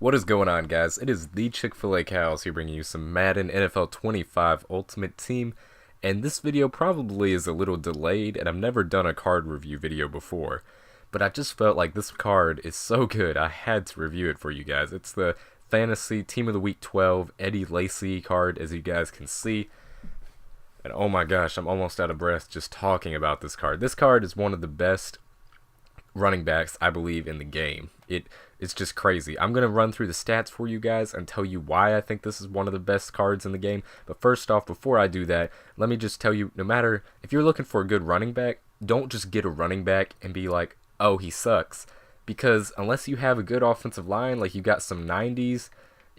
What is going on, guys? It is the Chick-fil-A-Cows here bringing you some Madden NFL 25 Ultimate Team, and this video probably is a little delayed, and I've never done a card review video before, but I just felt like this card is so good I had to review it for you guys. It's the Fantasy Team of the Week 12 Eddie Lacy card, as you guys can see, and oh my gosh, I'm almost out of breath just talking about this card. This card is one of the best running backs, I believe, in the game. It's just crazy. I'm going to run through the stats for you guys and tell you why I think this is one of the best cards in the game. But first off, before I do that, let me just tell you, no matter if you're looking for a good running back, don't just get a running back and be like, oh, he sucks. Because unless you have a good offensive line, like you got some 90s,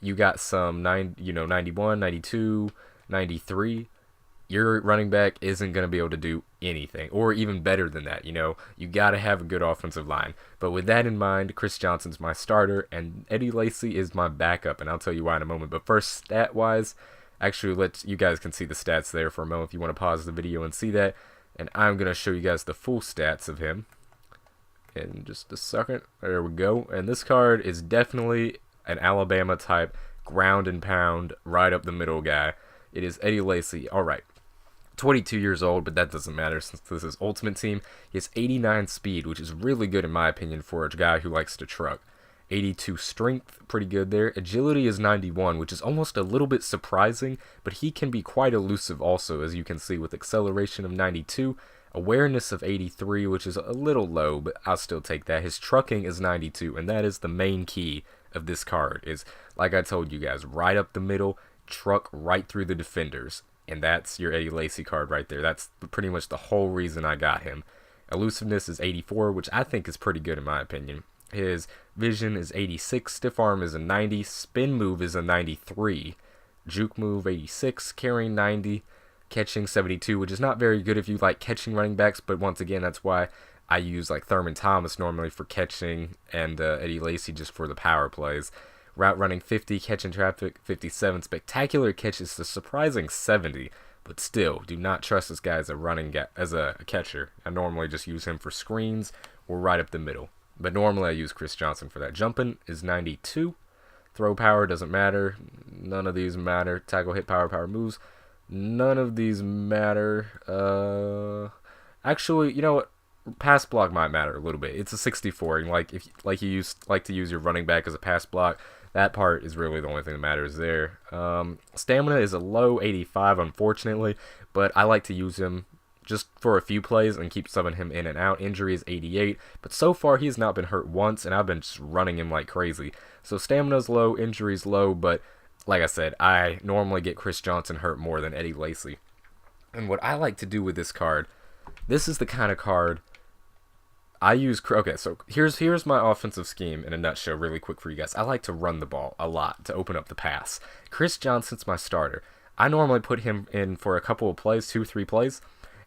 you got some 91, 92, 93, your running back isn't going to be able to do anything, or even better than that. You got to have a good offensive line. But with that in mind, Chris Johnson's my starter, and Eddie Lacy is my backup, and I'll tell you why in a moment. But first, stat-wise, actually, you guys can see the stats there for a moment if you want to pause the video and see that, and I'm going to show you guys the full stats of him in just a second. There we go. And this card is definitely an Alabama-type ground and pound, right up the middle guy. It is Eddie Lacy. All right. 22 years old, but that doesn't matter since this is Ultimate Team. He has 89 speed, which is really good in my opinion for a guy who likes to truck. 82 strength, pretty good there. Agility is 91, which is almost a little bit surprising, but he can be quite elusive also, as you can see, with acceleration of 92. Awareness of 83, which is a little low, but I'll still take that. His trucking is 92, and that is the main key of this card, is, like I told you guys, right up the middle, truck right through the defenders. And that's your Eddie Lacy card right there. That's pretty much the whole reason I got him. Elusiveness is 84, which I think is pretty good in my opinion. His vision is 86, stiff arm is a 90, spin move is a 93, juke move 86, carrying 90, catching 72, which is not very good if you like catching running backs, but once again, that's why I use like Thurman Thomas normally for catching and Eddie Lacy just for the power plays. Route running 50, catching traffic 57, spectacular catches a surprising 70, but still, do not trust this guy as a catcher. I normally just use him for screens or right up the middle, but normally I use Chris Johnson for that. Jumping is 92, throw power doesn't matter, none of these matter. Tackle, hit, power moves, none of these matter. Actually, you know what? Pass block might matter a little bit. It's a 64, and like you like to use your running back as a pass block, that part is really the only thing that matters there. Stamina is a low 85, unfortunately, but I like to use him just for a few plays and keep subbing him in and out. Injury is 88, but so far he's not been hurt once, and I've been just running him like crazy. So stamina's low, injury's low, but like I said, I normally get Chris Johnson hurt more than Eddie Lacy. And what I like to do with this card, this is the kind of card I use. Okay, so here's my offensive scheme in a nutshell really quick for you guys. I like to run the ball a lot to open up the pass. Chris Johnson's my starter. I normally put him in for a couple of plays, 2-3 plays,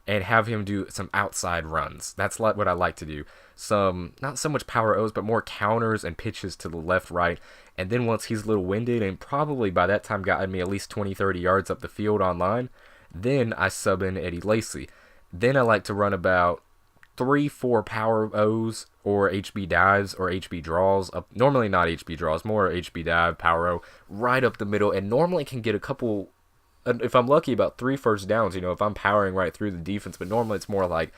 and have him do some outside runs. That's what I like to do. Some, not so much power O's, but more counters and pitches to the left, right. And then once he's a little winded and probably by that time gotten me at least 20-30 yards up the field online, then I sub in Eddie Lacy. Then I like to run about 3-4 power O's or HB dives or HB draws up. Normally not HB draws, more HB dive, power O, right up the middle, and normally can get a couple, if I'm lucky, about 3 first downs, if I'm powering right through the defense, but normally it's more like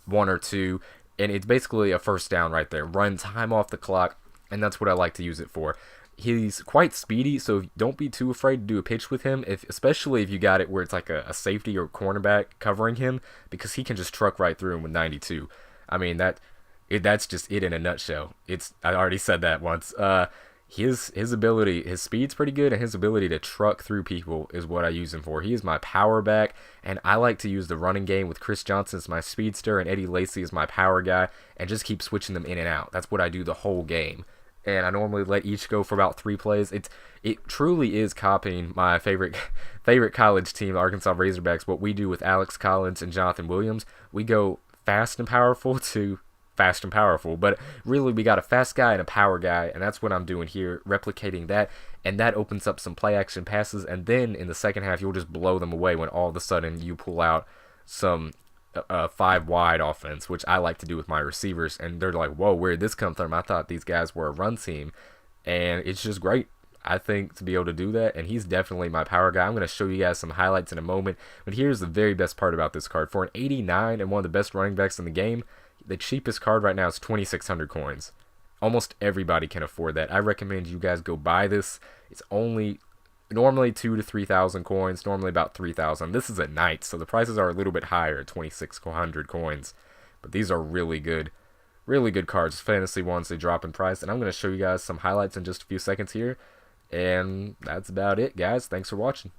1 or 2, and it's basically a first down right there. Run time off the clock, and that's what I like to use it for. He's quite speedy, so don't be too afraid to do a pitch with him, especially if you got it where it's like a safety or cornerback covering him, because he can just truck right through him with 92. I mean, that's just it in a nutshell. I already said that once. His ability, his speed's pretty good, and his ability to truck through people is what I use him for. He is my power back, and I like to use the running game with Chris Johnson as my speedster and Eddie Lacy as my power guy, and just keep switching them in and out. That's what I do the whole game. And I normally let each go for about 3 plays. It truly is copying my favorite college team, Arkansas Razorbacks, what we do with Alex Collins and Jonathan Williams. We go fast and powerful to fast and powerful, but really we got a fast guy and a power guy, and that's what I'm doing here, replicating that, and that opens up some play action passes, and then in the second half you'll just blow them away when all of a sudden you pull out some 5 wide offense, which I like to do with my receivers, and they're like, whoa, where did this come from? I thought these guys were a run team. and it's just great, I think, to be able to do that, and he's definitely my power guy. I'm going to show you guys some highlights in a moment, but here's the very best part about this card. For an 89 and one of the best running backs in the game, the cheapest card right now is 2,600 coins. Almost everybody can afford that. I recommend you guys go buy this. It's only normally 2,000 to 3,000 coins, normally about 3,000. This is at night, so the prices are a little bit higher at 2,600 coins, but these are really good cards. Fantasy ones, they drop in price, and I'm going to show you guys some highlights in just a few seconds here. And that's about it, guys. Thanks for watching.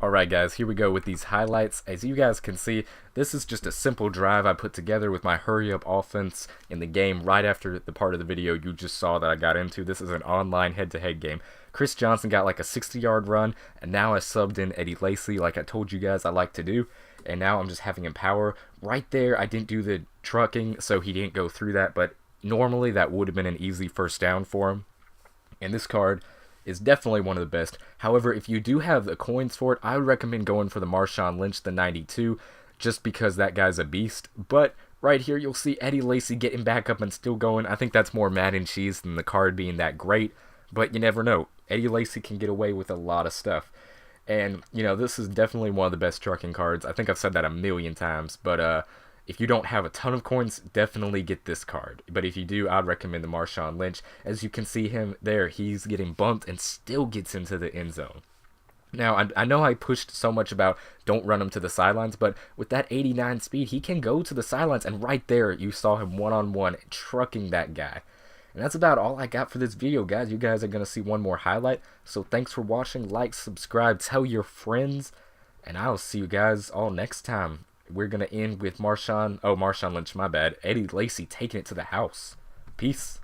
Alright guys, here we go with these highlights. As you guys can see, this is just a simple drive I put together with my hurry up offense in the game right after the part of the video you just saw that I got into. This is an online head-to-head game. Chris Johnson got like a 60-yard run, and now I subbed in Eddie Lacy like I told you guys I like to do. And now I'm just having him power. Right there, I didn't do the trucking, so he didn't go through that, but normally that would have been an easy first down for him. And this card is definitely one of the best. However, if you do have the coins for it, I would recommend going for the Marshawn Lynch, the 92, just because that guy's a beast. But right here, you'll see Eddie Lacy getting back up and still going. I think that's more Madden cheese than the card being that great, but you never know. Eddie Lacy can get away with a lot of stuff. And, you know, this is definitely one of the best trucking cards. I think I've said that a million times, but if you don't have a ton of coins, definitely get this card. But if you do, I'd recommend the Marshawn Lynch. As you can see him there, he's getting bumped and still gets into the end zone. Now, I know I pushed so much about don't run him to the sidelines, but with that 89 speed, he can go to the sidelines, and right there, you saw him one-on-one trucking that guy. And that's about all I got for this video, guys. You guys are going to see one more highlight. So thanks for watching. Like, subscribe, tell your friends, and I'll see you guys all next time. We're going to end with Marshawn Lynch, my bad. Eddie Lacy taking it to the house. Peace.